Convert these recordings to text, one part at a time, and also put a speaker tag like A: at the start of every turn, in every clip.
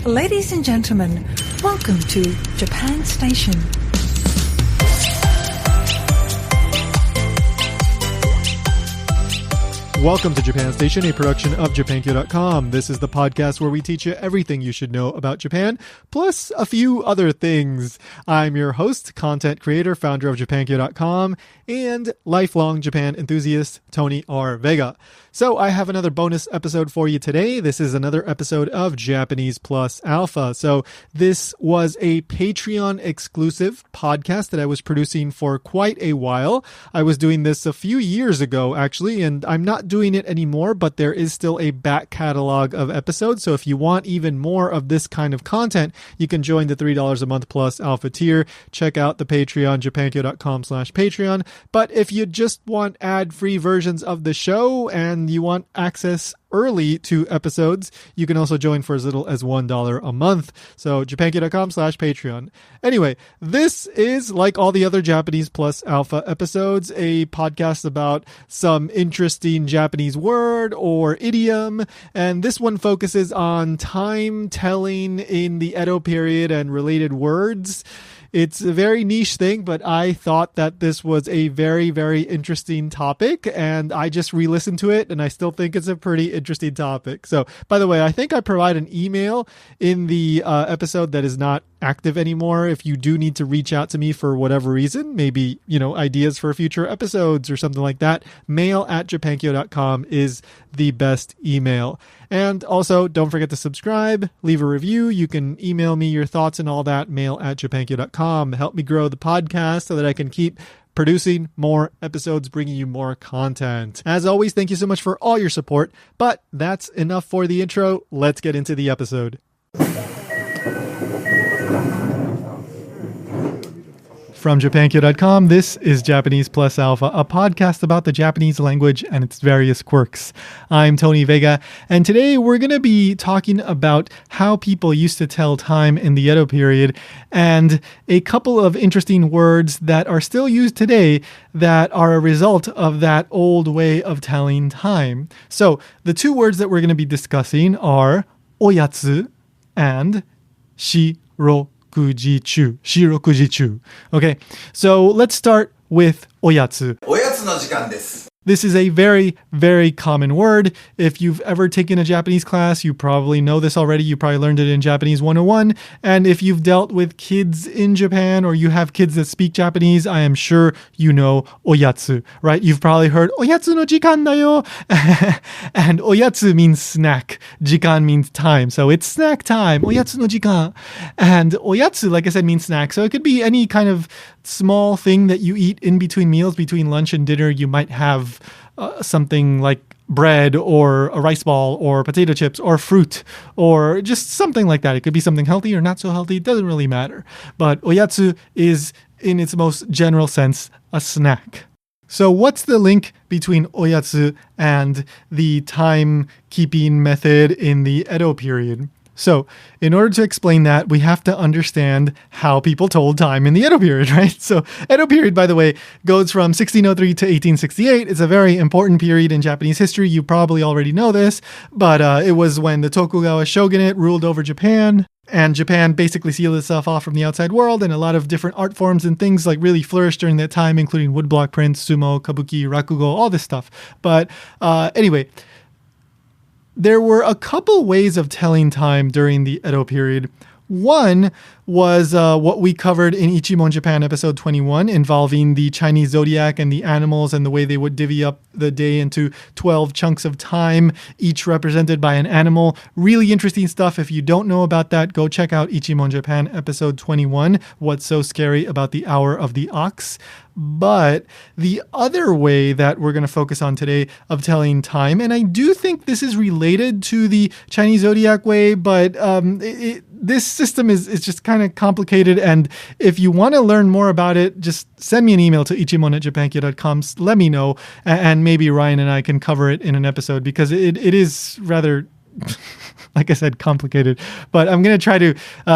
A: Ladies and gentlemen, welcome to Japan Station.
B: Welcome to Japan Station, a production of JapanQ.com. This is the podcast where we teach you everything you should know about Japan, plus a few other things. I'm your host, content creator, founder of JapanQ.com, and lifelong Japan enthusiast, Tony R. Vega. So I have another bonus episode for you today. This is another episode of Japanese Plus Alpha. So this was a Patreon exclusive podcast that I was producing for quite a while. I was doing this a few years ago, actually, and I'm not doing it anymore, but there is still a back catalog of episodes. So if you want even more of this kind of content, you can join the $3 a month plus Alpha tier. Check out the Patreon, japankyo.com/Patreon. But if you just want ad-free versions of the show and you want access early to episodes, you can also join for as little as $1 a month. So japankyo.com/Patreon. Anyway, this is, like all the other Japanese Plus Alpha episodes, a podcast about some interesting Japanese word or idiom. And this one focuses on time telling in the Edo period and related words. It's a very niche thing, but I thought that this was a very, very interesting topic, and I just re-listened to it, and I still think it's a pretty interesting topic. So, by the way, I think I provide an email in the episode that is not active anymore. If you do need to reach out to me for whatever reason, maybe, ideas for future episodes or something like that, mail@japankyo.com is the best email. And also, don't forget to subscribe, leave a review. You can email me your thoughts and all that, mail@japankyo.com. Help me grow the podcast so that I can keep producing more episodes, bringing you more content. As always, thank you so much for all your support. But that's enough for the intro. Let's get into the episode. From JapanQ.com, this is Japanese Plus Alpha, a podcast about the Japanese language and its various quirks. I'm Tony Vega, and today we're going to be talking about how people used to tell time in the Edo period and a couple of interesting words that are still used today that are a result of that old way of telling time. So the two words that we're going to be discussing are oyatsu and shirokujichu. Shirokujichu. Okay, so let's start with oyatsu.
C: おやつの時間です。
B: This is a very, very common word. If you've ever taken a Japanese class, you probably know this already. You probably learned it in Japanese 101. And if you've dealt with kids in Japan or you have kids that speak Japanese, I am sure you know oyatsu, right? You've probably heard oyatsu no jikan da yo. And oyatsu means snack. Jikan means time. So it's snack time. Oyatsu no jikan. And oyatsu, like I said, means snack. So it could be any kind of small thing that you eat in between meals, between lunch and dinner. You might have something like bread or a rice ball or potato chips or fruit or just something like that. It could be something healthy or not so healthy. It doesn't really matter. But oyatsu is, in its most general sense, a snack. So what's the link between oyatsu and the timekeeping method in the Edo period? So in order to explain that, we have to understand how people told time in the Edo period, right? So Edo period, by the way, goes from 1603 to 1868. It's a very important period in Japanese history. You probably already know this, but it was when the Tokugawa shogunate ruled over Japan. And Japan basically sealed itself off from the outside world, and a lot of different art forms and things like really flourished during that time, including woodblock prints, sumo, kabuki, rakugo, all this stuff. But anyway, there were a couple ways of telling time during the Edo period. One was what we covered in Ichimon Japan episode 21, involving the Chinese zodiac and the animals and the way they would divvy up the day into 12 chunks of time, each represented by an animal. Really interesting stuff. If you don't know about that, go check out Ichimon Japan episode 21, What's So Scary About the Hour of the Ox. But the other way that we're going to focus on today of telling time, and I do think this is related to the Chinese zodiac way, but this system is just kind of complicated. And if you want to learn more about it, just send me an email to ichimon@japankyo.com. Let me know, and maybe Ryan and I can cover it in an episode, because it is rather like I said, complicated. But I'm going to try to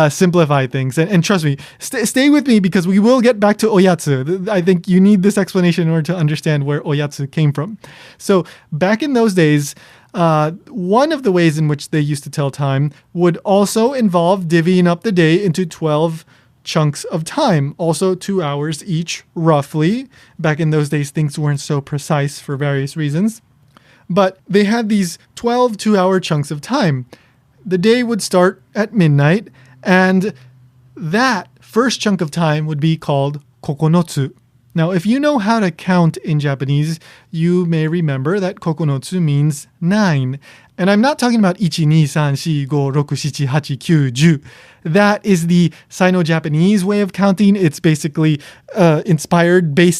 B: simplify things. And trust me, stay with me, because we will get back to oyatsu. I think you need this explanation in order to understand where oyatsu came from. So back in those days, One of the ways in which they used to tell time would also involve divvying up the day into 12 chunks of time, also 2 hours each, roughly. Back in those days, things weren't so precise for various reasons. But they had these 12 2-hour chunks of time. The day would start at midnight, and that first chunk of time would be called kokonotsu. Now, if you know how to count in Japanese, you may remember that kokonotsu means 9. And I'm not talking about 1, 2, 3, 4, 5, 6, 7, 8, 9, 10. That is the Sino-Japanese way of counting. It's basically inspired by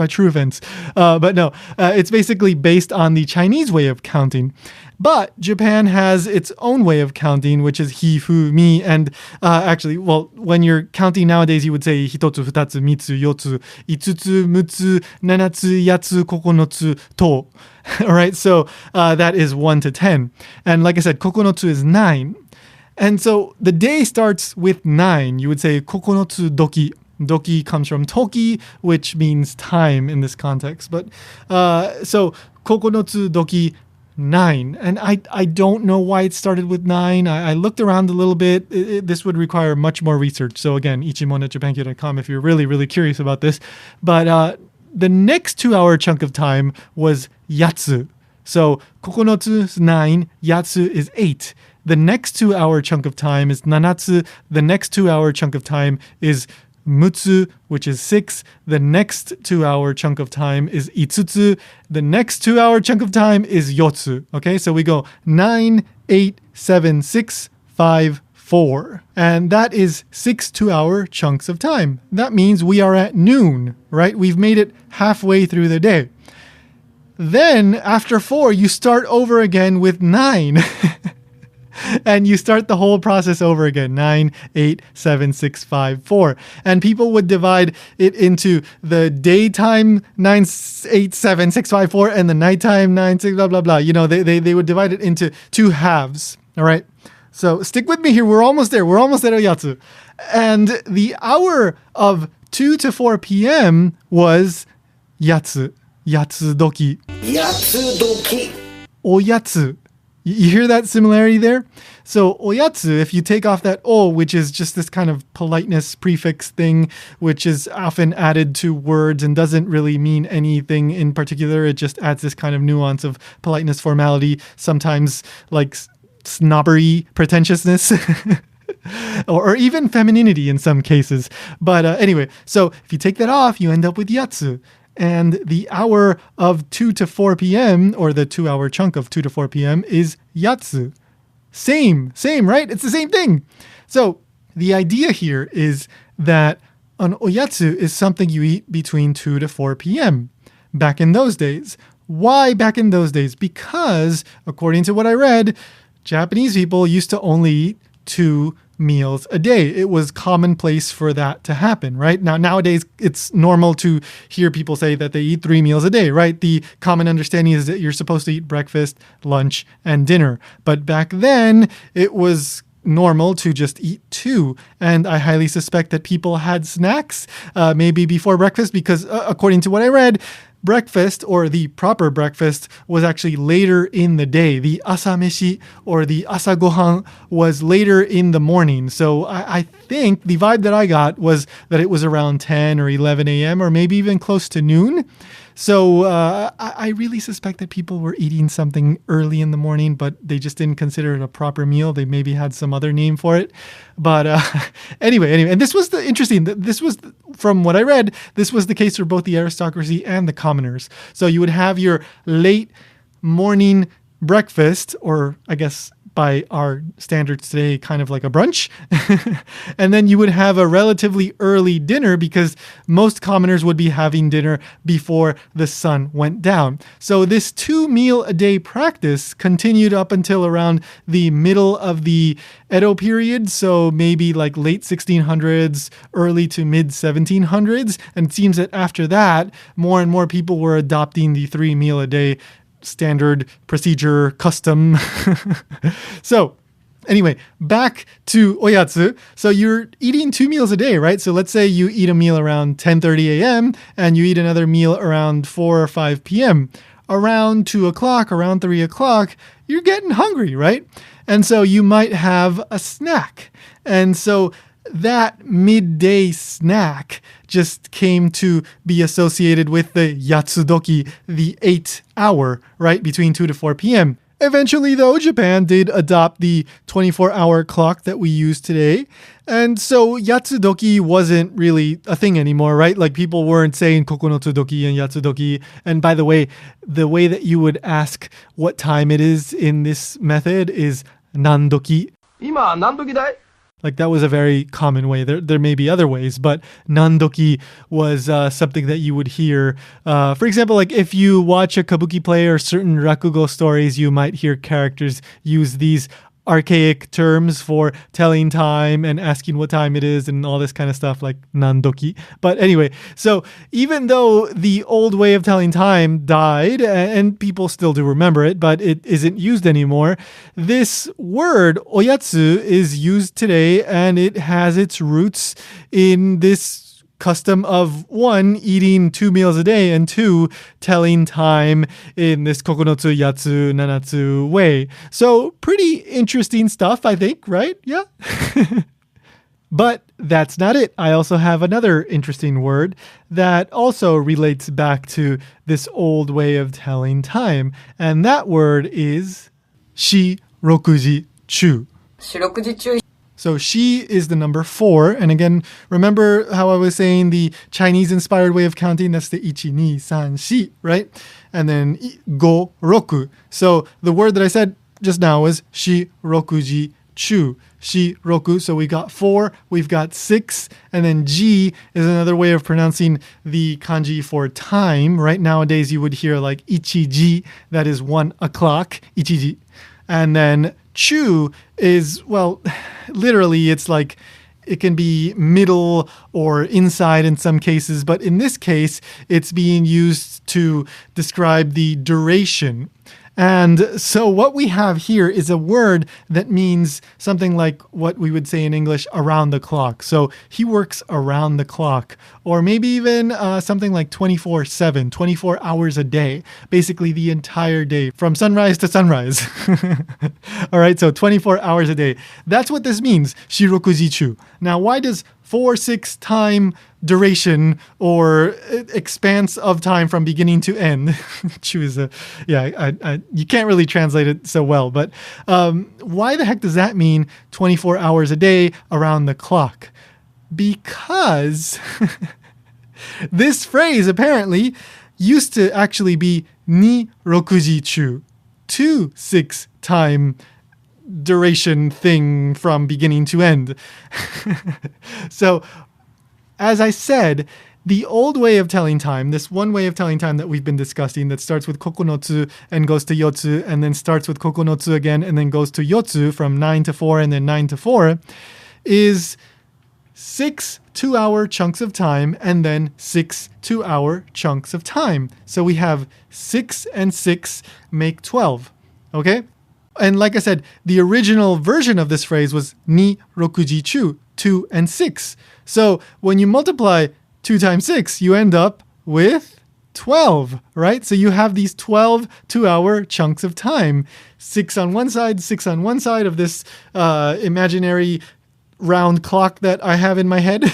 B: true events. But no, it's basically based on the Chinese way of counting. But Japan has its own way of counting, which is hi, fu, mi. And actually, well, when you're counting nowadays, you would say hitotsu, futatsu, mitsu, yotsu, itsutsu, mutsu, nanatsu, yatsu, kokonotsu, to. All right, so that is 1 to 10. And like I said, kokonotsu is 9. And so the day starts with 9. You would say kokonotsu doki. Doki comes from toki, which means time in this context. But so kokonotsu doki 9. And I don't know why it started with 9. I looked around a little bit. This would require much more research. So again, ichimon@japankyo.com if you're really, really curious about this. But the next 2-hour chunk of time was yatsu. So kokonotsu is 9, yatsu is 8. The next 2-hour chunk of time is nanatsu. The next 2-hour chunk of time is mutsu, which is 6. The next 2-hour chunk of time is itsutsu. The next 2-hour chunk of time is yotsu. Okay, so we go 9, 8, 7, 6, 5, 4. And that is 6 2-hour chunks of time. That means we are at noon, right? We've made it halfway through the day. Then after 4, you start over again with 9. And you start the whole process over again. 9, 8, 7, 6, 5, 4. And people would divide it into the daytime 9, 8, 7, 6, 5, 4 and the nighttime 9, 6, blah, blah, blah. You know, they would divide it into 2 halves. All right. So stick with me here. We're almost there. We're almost at Oyatsu. And the hour of 2 to 4 p.m. was Yatsu. Yatsu doki.
C: Yatsu doki.
B: Oyatsu. You hear that similarity there? So oyatsu, if you take off that o, which is just this kind of politeness prefix thing, which is often added to words and doesn't really mean anything in particular. It just adds this kind of nuance of politeness, formality, sometimes like snobbery, pretentiousness. or even femininity in some cases. But anyway, so if you take that off, you end up with yatsu. And the hour of 2 to 4 p.m., or the 2-hour chunk of 2 to 4 p.m., is yatsu. Same, right? It's the same thing. So the idea here is that an oyatsu is something you eat between 2 to 4 p.m. back in those days. Why back in those days? Because, according to what I read, Japanese people used to only eat 2 meals a day. It was commonplace for that to happen, right? Now, nowadays, it's normal to hear people say that they eat 3 meals a day, right? The common understanding is that you're supposed to eat breakfast, lunch, and dinner. But back then, it was normal to just eat 2. And I highly suspect that people had snacks maybe before breakfast because according to what I read, breakfast, or the proper breakfast, was actually later in the day. The asameshi, or the asagohan, was later in the morning. So I think the vibe that I got was that it was around 10 or 11 a.m. or maybe even close to noon. So I really suspect that people were eating something early in the morning, but they just didn't consider it a proper meal. They maybe had some other name for it. But anyway, and this was interesting. This was, from what I read, this was the case for both the aristocracy and the commoners. So you would have your late morning breakfast, or I guess by our standards today, kind of like a brunch. And then you would have a relatively early dinner because most commoners would be having dinner before the sun went down. So this 2-meal-a-day practice continued up until around the middle of the Edo period. So maybe like late 1600s, early to mid 1700s. And it seems that after that, more and more people were adopting the 3-meal-a-day standard procedure custom. So anyway, back to oyatsu. So you're eating 2 meals a day, right? So let's say you eat a meal around 10:30 a.m. and you eat another meal around 4 or 5 p.m. around 2 o'clock, around 3 o'clock, you're getting hungry, right? And so you might have a snack. And so that midday snack just came to be associated with the yatsudoki, the 8 hour, right? Between 2 to 4 p.m. Eventually, though, Japan did adopt the 24-hour clock that we use today. And so yatsudoki wasn't really a thing anymore, right? Like people weren't saying kokonotsudoki and yatsudoki. And by the way that you would ask what time it is in this method is nandoki.
C: 今何時だい
B: Like that was a very common way. There may be other ways, but nandoki was something that you would hear. For example, like if you watch a kabuki play or certain rakugo stories, you might hear characters use these archaic terms for telling time and asking what time it is and all this kind of stuff like nandoki. But anyway, so even though the old way of telling time died and people still do remember it, but it isn't used anymore, this word oyatsu is used today and it has its roots in this custom of 1, eating 2 meals a day, and 2, telling time in this kokonotsu, yatsu, nanatsu way. So pretty interesting stuff, I think, right? Yeah. But that's not it. I also have another interesting word that also relates back to this old way of telling time. And that word is shirokuji chu.
D: 四六時中
B: So she is the number 4. And again, remember how I was saying the Chinese-inspired way of counting? That's the 1, 2, 3, 4, right? And then 5, 6. So the word that I said just now was shirokuji chu. Shiroku. So we got 4, we've got 6, and then ji is another way of pronouncing the kanji for time. Right nowadays, you would hear like ichiji, that is 1 o'clock, ichiji. And then chu is, well, literally it's like it can be middle or inside in some cases, but in this case, it's being used to describe the duration. And so what we have here is a word that means something like what we would say in English, around the clock. So he works around the clock, or maybe even something like 24/7, 24 hours a day, basically the entire day from sunrise to sunrise. All right, so 24 hours a day. That's what this means, shirokuji-chu. Now, why does 4-6 time duration or expanse of time from beginning to end? Choose a, you can't really translate it so well, but why the heck does that mean 24 hours a day around the clock? Because this phrase apparently used to actually be ni rokuji chu, 2-6 time duration thing from beginning to end. So, as I said, the old way of telling time, this one way of telling time that we've been discussing that starts with kokonotsu and goes to yotsu and then starts with kokonotsu again and then goes to yotsu from 9 to 4 and then 9 to 4 is 6 2-hour chunks of time and then 6 2-hour chunks of time. So we have 6 and 6 make 12. Okay? And like I said, the original version of this phrase was ni rokuji chu, 2 and 6. So when you multiply 2 times 6, you end up with 12, right? So you have these 12 2-hour chunks of time. 6 on one side, 6 on one side of this imaginary round clock that I have in my head.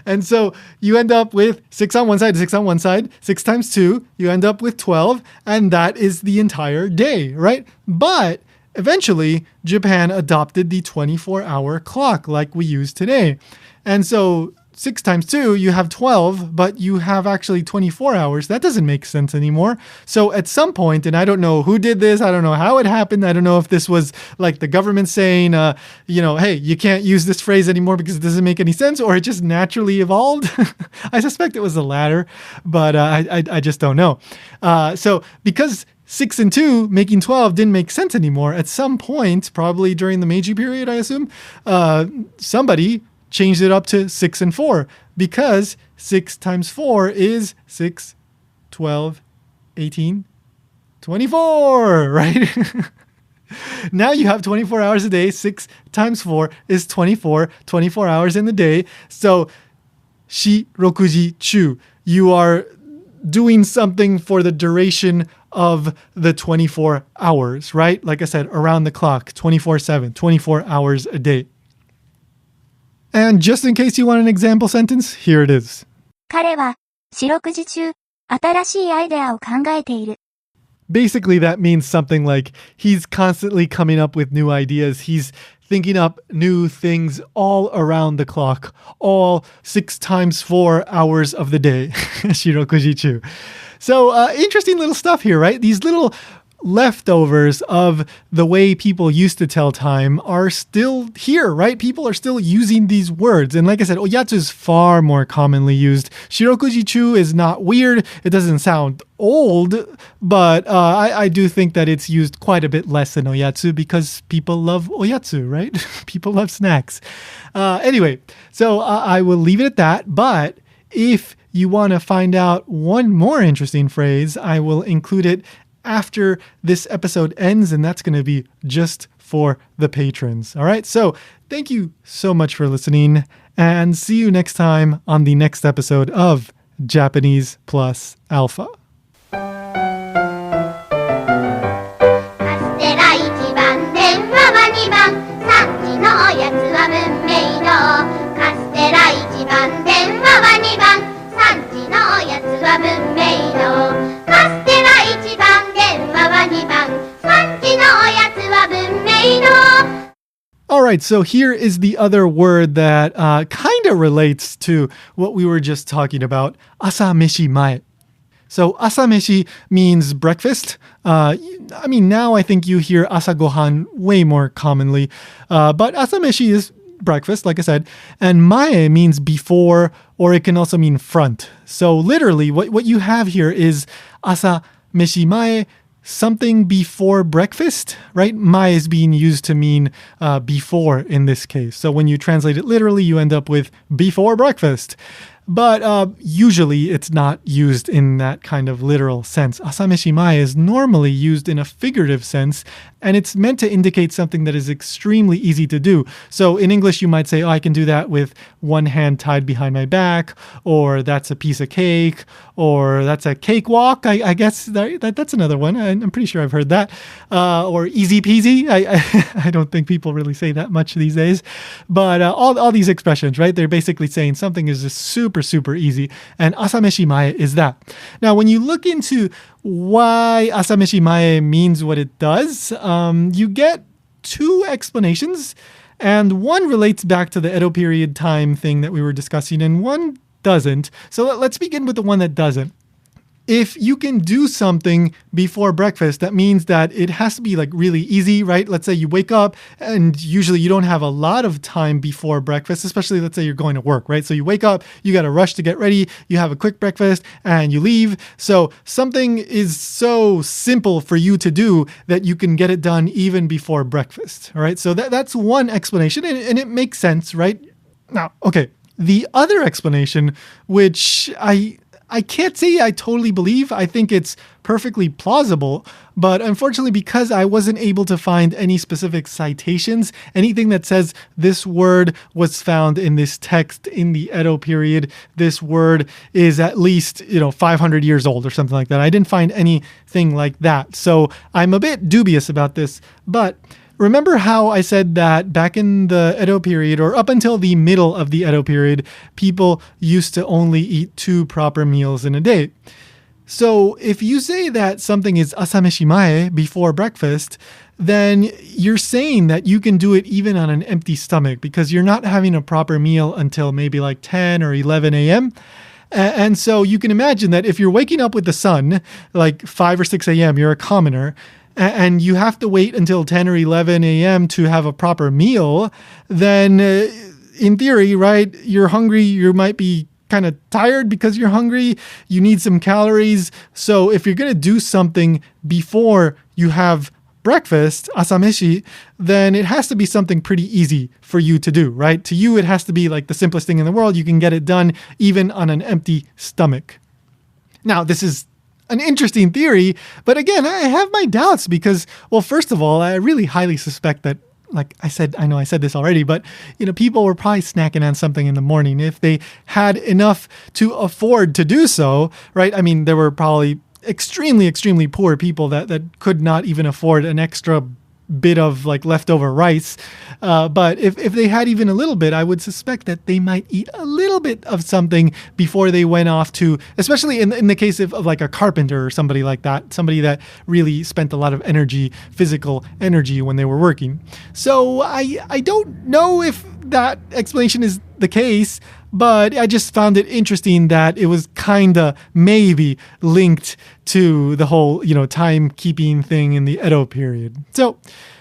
B: And so you end up with 6 on one side, 6 on one side, 6 times 2, you end up with 12, and that is the entire day, right? But eventually, Japan adopted the 24-hour clock like we use today. And so 6 times 2, you have 12, but you have actually 24 hours. That doesn't make sense anymore. So at some point, and I don't know who did this, I don't know how it happened, I don't know if this was like the government saying, hey, you can't use this phrase anymore because it doesn't make any sense, or it just naturally evolved. I suspect it was the latter, but I just don't know. So because 6 and 2 making 12 didn't make sense anymore, at some point, probably during the Meiji period, I assume, somebody changed it up to 6 and 4 because 6 times 4 is 6, 12, 18, 24, right? Now you have 24 hours a day. 6 times 4 is 24 hours in the day. So, shirokuji chu. You are doing something for the duration of the 24 hours, right? Like I said, around the clock, 24/7, 24 hours a day. And just in case you want an example sentence, here it is.
D: 彼は四六時中新しいアイデアを考えている。
B: Basically, that means something like he's constantly coming up with new ideas. He's thinking up new things all around the clock, all 6 times 4 hours of the day. Shirokujichu. So interesting little stuff here, right? These little leftovers of the way people used to tell time are still here, right? People are still using these words. And like I said, oyatsu is far more commonly used. Shirokujichu is not weird. It doesn't sound old, but I do think that it's used quite a bit less than oyatsu because people love oyatsu, right? People love snacks. Anyway, so I will leave it at that. But if you want to find out one more interesting phrase, I will include it after this episode ends, and that's going to be just for the patrons. All right. So thank you so much for listening, and see you next time on the next episode of Japanese Plus Alpha.
E: カステラ1番電話は2番3時のおやつは文明堂カステラ1番電話は2番3時のおやつは文明堂カステラ1番電話は2番3時のおやつは文明堂
B: All right, so here is the other word that kind of relates to what we were just talking about, asameshi mae. So asameshi means breakfast. Now I think you hear asagohan way more commonly, but asameshi is breakfast, like I said, and mae means before, or it can also mean front. So literally what you have here is asameshi mae, something before breakfast, right? Mae is being used to mean before in this case. So when you translate it literally, you end up with before breakfast. But usually it's not used in that kind of literal sense. Asameshi mae is normally used in a figurative sense, and it's meant to indicate something that is extremely easy to do. So in English, you might say, oh, I can do that with one hand tied behind my back, or that's a piece of cake, or that's a cakewalk. I guess that's another one. I'm pretty sure I've heard that. Or easy peasy. I don't think people really say that much these days. But all these expressions, right? They're basically saying something is just super easy. And asameshi mae is that. Now, when you look into why asameshi mae means what it does, you get 2 explanations. And one relates back to the Edo period time thing that we were discussing, and one doesn't. So let's begin with the one that doesn't. If you can do something before breakfast, that means that it has to be like really easy, right? Let's say you wake up and usually you don't have a lot of time before breakfast, especially let's say you're going to work, right? So you wake up, you got to rush to get ready, you have a quick breakfast and you leave. So something is so simple for you to do that you can get it done even before breakfast, all right? So that's one explanation and it makes sense, right? Now, okay, the other explanation, which I can't say I totally believe. I think it's perfectly plausible, but unfortunately, because I wasn't able to find any specific citations, anything that says this word was found in this text in the Edo period, this word is at least, 500 years old or something like that. I didn't find anything like that. So I'm a bit dubious about this, but remember how I said that back in the Edo period, or up until the middle of the Edo period, people used to only eat 2 proper meals in a day. So if you say that something is asameshi mae, before breakfast, then you're saying that you can do it even on an empty stomach because you're not having a proper meal until maybe like 10 or 11 a.m. And so you can imagine that if you're waking up with the sun, like 5 or 6 a.m., you're a commoner, and you have to wait until 10 or 11 a.m. to have a proper meal, then in theory, right, you're hungry, you might be kind of tired because you're hungry, you need some calories. So if you're going to do something before you have breakfast, asameshi, then it has to be something pretty easy for you to do, right? To you, it has to be like the simplest thing in the world. You can get it done even on an empty stomach. Now, this is an interesting theory, but again, I have my doubts because, well, first of all, I really highly suspect that like I know I said this already, but people were probably snacking on something in the morning if they had enough to afford to do so, right? I mean, there were probably extremely poor people that could not even afford an extra bit of like leftover rice. But if they had even a little bit, I would suspect that they might eat a little bit of something before they went off to, especially in the case of like a carpenter or somebody like that, somebody that really spent a lot of energy, physical energy when they were working. So I don't know if that explanation is the case, but I just found it interesting that it was kind of maybe linked to the whole, timekeeping thing in the Edo period. So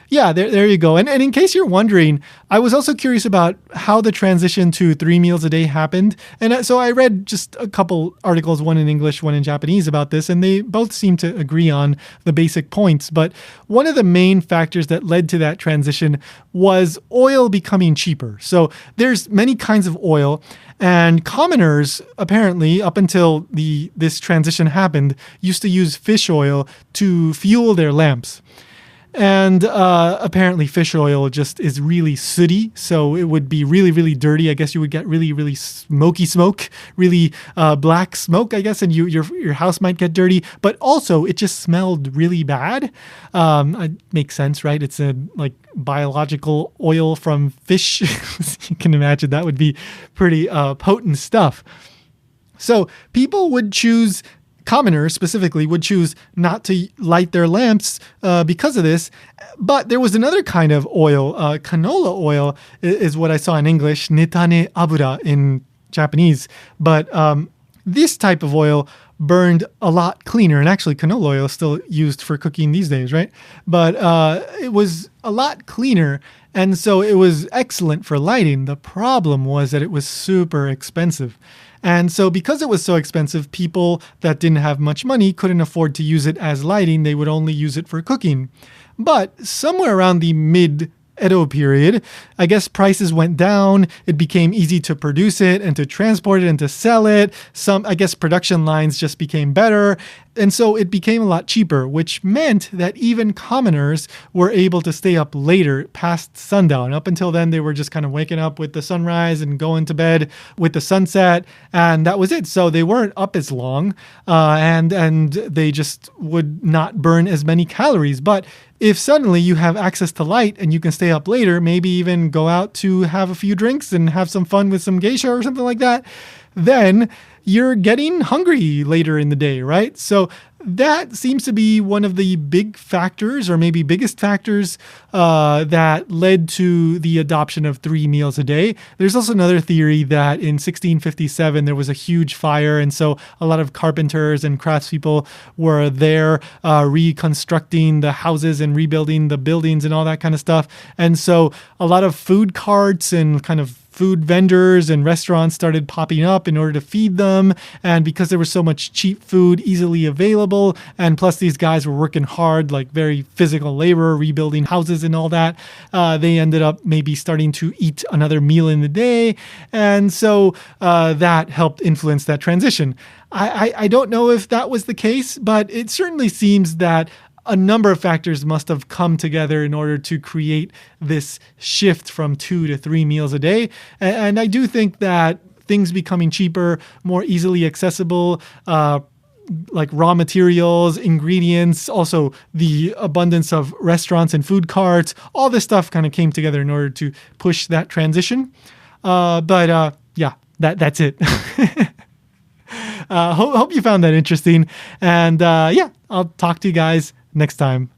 B: yeah, there you go. And in case you're wondering, I was also curious about how the transition to 3 meals a day happened. And so I read just a couple articles, one in English, one in Japanese about this, and they both seem to agree on the basic points. But one of the main factors that led to that transition was oil becoming cheaper. So there's many kinds of oil, and commoners, apparently, up until this transition happened, used to use fish oil to fuel their lamps. And apparently fish oil just is really sooty, so it would be really dirty. I guess you would get really smoky smoke, really black smoke, I guess, and your house might get dirty. But also, it just smelled really bad. It makes sense, right? It's a biological oil from fish. You can imagine that would be pretty potent stuff. So people would choose. Commoners specifically would choose not to light their lamps because of this. But there was another kind of oil, canola oil is what I saw in English, netane abura in Japanese. But this type of oil burned a lot cleaner. And actually, canola oil is still used for cooking these days, right? But it was a lot cleaner. And so it was excellent for lighting. The problem was that it was super expensive. And so because it was so expensive, people that didn't have much money couldn't afford to use it as lighting. They would only use it for cooking. But somewhere around the mid-Edo period, I guess prices went down. It became easy to produce it and to transport it and to sell it. I guess production lines just became better. And so it became a lot cheaper, which meant that even commoners were able to stay up later past sundown. Up until then, they were just kind of waking up with the sunrise and going to bed with the sunset. And that was it. So they weren't up as long and they just would not burn as many calories. But if suddenly you have access to light and you can stay up later, maybe even go out to have a few drinks and have some fun with some geisha or something like that, then you're getting hungry later in the day, right? So that seems to be one of the big factors, or maybe biggest factors, that led to the adoption of 3 meals a day. There's also another theory that in 1657 there was a huge fire, and so a lot of carpenters and craftspeople were there reconstructing the houses and rebuilding the buildings and all that kind of stuff. And so a lot of food carts and kind of food vendors and restaurants started popping up in order to feed them. And because there was so much cheap food easily available, and plus these guys were working hard, like very physical labor, rebuilding houses and all that, they ended up maybe starting to eat another meal in the day. And so that helped influence that transition. I don't know if that was the case, but it certainly seems that a number of factors must have come together in order to create this shift from 2 to 3 meals a day. And I do think that things becoming cheaper, more easily accessible, like raw materials, ingredients, also the abundance of restaurants and food carts, all this stuff kind of came together in order to push that transition. But that's it. Hope you found that interesting. And I'll talk to you guys next time.